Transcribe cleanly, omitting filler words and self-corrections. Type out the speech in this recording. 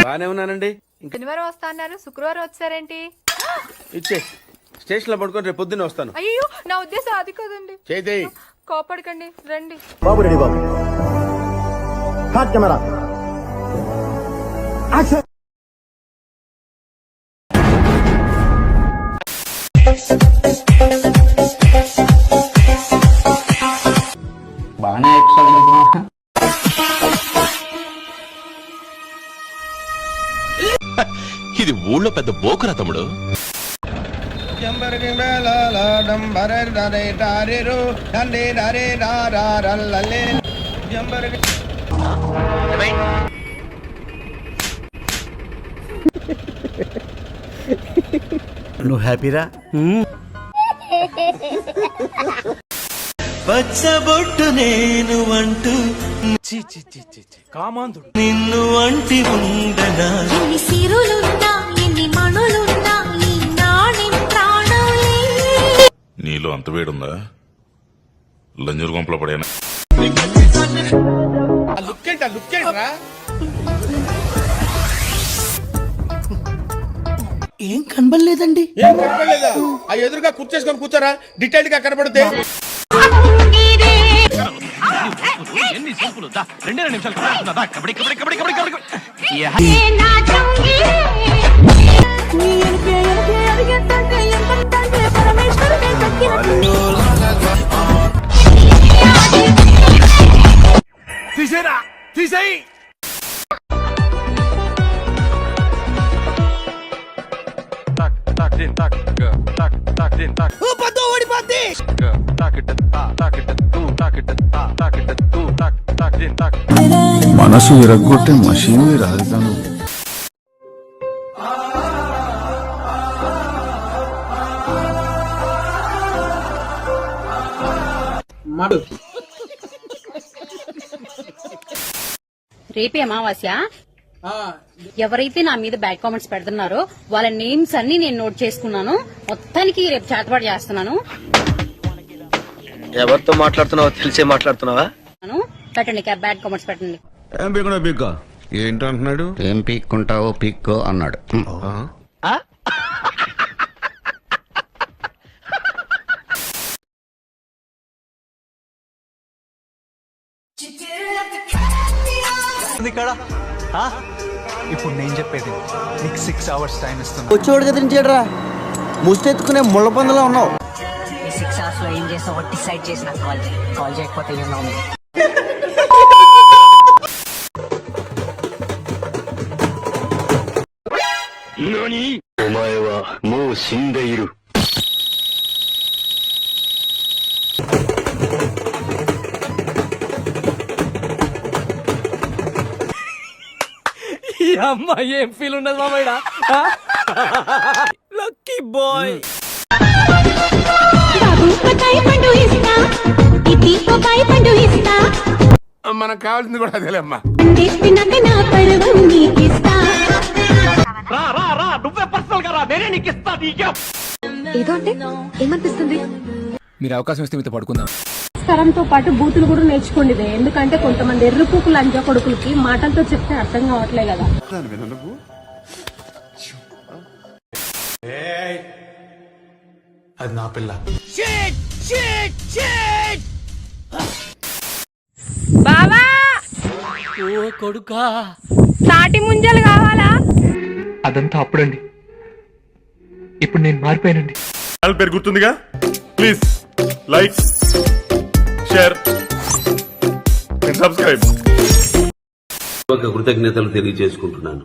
బానే ఉన్నానండి. శనివారం వస్తా అన్నారు, శుక్రవారం వచ్చారేంటి? ఇచ్చే స్టేషన్ లో పడుకొని రేపు పొద్దున్నే వస్తాను. అయ్యో నా ఉద్దేశం అది కాదండి. చేతి కోపడకండి, రండి. బాబు రెడీ బాబు. Hot camera action. బాగానే ఎక్స్ట్రా ఇది ఊళ్ళో పెద్ద బోకురా తమ్ముడు. నువ్వు హ్యాపీరా? పచ్చబొట్టు నేను అంటూ కామాంధుడు నిన్ను అంటి ఉండనా, ఎన్ని సిరులున్నా ఎన్ని మణులున్నా ఈ నాణెం ప్రాణాలే. నీలో అంత వేడుందా? లంజూరు గుంపలో పడేనా? ఏం కనబడలేదండి. ఏం కనపడలేదా? ఆ ఎదురుగా కూర్చేసుకొని కూర్చోరా, డీటెయిల్డ్ గా కనపడితే. తీసేరా, తీసేయి. మనసు విరగ్గొట్టే మషీన్ రాజధాను. రేపే అమావాస్య. ఎవరైతే నా మీద బ్యాడ్ కామెంట్స్ పెడుతున్నారో వాళ్ళ నేమ్స్ అన్ని నేను నోట్ చేసుకున్నాను. మొత్తానికి రేపు చేతపాటు చేస్తున్నాను. ఎవరితో మాట్లాడుతున్నావో తెలిసే మాట్లాడుతున్నావా? పెట్టండి, బ్యాడ్ కామెంట్స్ పెట్టండి. ఏంటంటున్నాడు? ఏం పీక్కుంటావో పీక్కో అన్నాడు. ఇప్పుడు నేను చెప్పేది నీకు 6 hours టైం ఇస్తున్నా. వచ్చేవాడు కదిలించాడురా, ముష్టెత్తుకునే ముళ్ళ పందులో ఉన్నావు. 6 hours లో ఏం చేసావు డిసైడ్ చేసి నాకు కాల్ చేయకపోతే ఉన్నావు. ఈ అమ్మాయి ఏం ఫీల్ ఉండదు మామయ్య. Lucky boy. మనకు కావాల్సింది కూడా అదేలేమ్మా. ఏదో అంటే ఏమనిపిస్తుంది? మీరు అవకాశం ఇస్తే మీతో పడుకుందాం. తరంతో పాటు బూతులు కూడా నేర్చుకోండి. ఎందుకంటే కొంతమంది ఎర్రపూకు లంజ కొడుకులకి మాటలతో చెప్తే అర్థం కావట్లే కదా. అది నా పిల్ల. బావా ఓ కొడుకా, తాటి ముంజలు కావాలా? అదంతా అప్పుడండి, ఇప్పుడు నేను మారిపోయానండి. పేరు గుర్తుందిగా? Please like, share, subscribe. కృతజ్ఞతలు తెలియజేసుకుంటున్నాను.